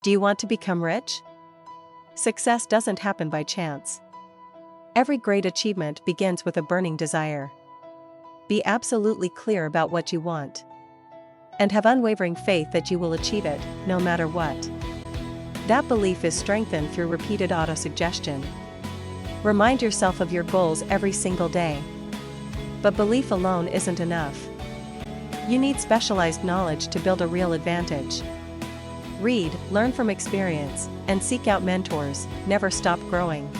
Do you want to become rich? Success doesn't happen by chance. Every great achievement begins with a burning desire. Be absolutely clear about what you want. And have unwavering faith that you will achieve it, no matter what. That belief is strengthened through repeated autosuggestion. Remind yourself of your goals every single day. But belief alone isn't enough. You need specialized knowledge to build a real advantage. Read, learn from experience, and seek out mentors. Never stop growing.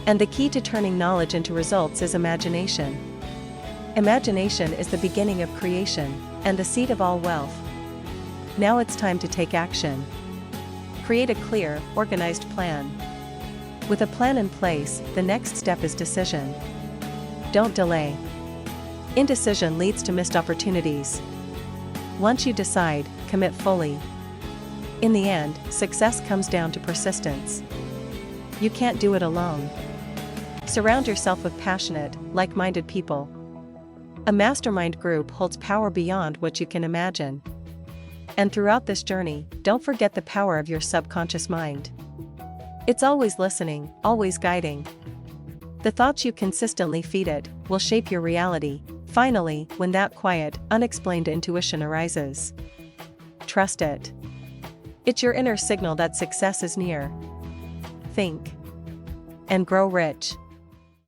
And the key to turning knowledge into results is imagination. Imagination is the beginning of creation, and the seed of all wealth. Now it's time to take action. Create a clear, organized plan. With a plan in place, the next step is decision. Don't delay. Indecision leads to missed opportunities. Once you decide, commit fully. In the end, success comes down to persistence. You can't do it alone. Surround yourself with passionate, like-minded people. A mastermind group holds power beyond what you can imagine. And throughout this journey, don't forget the power of your subconscious mind. It's always listening, always guiding. The thoughts you consistently feed it will shape your reality. Finally, when that quiet, unexplained intuition arises, trust it. It's your inner signal that success is near. Think and grow rich.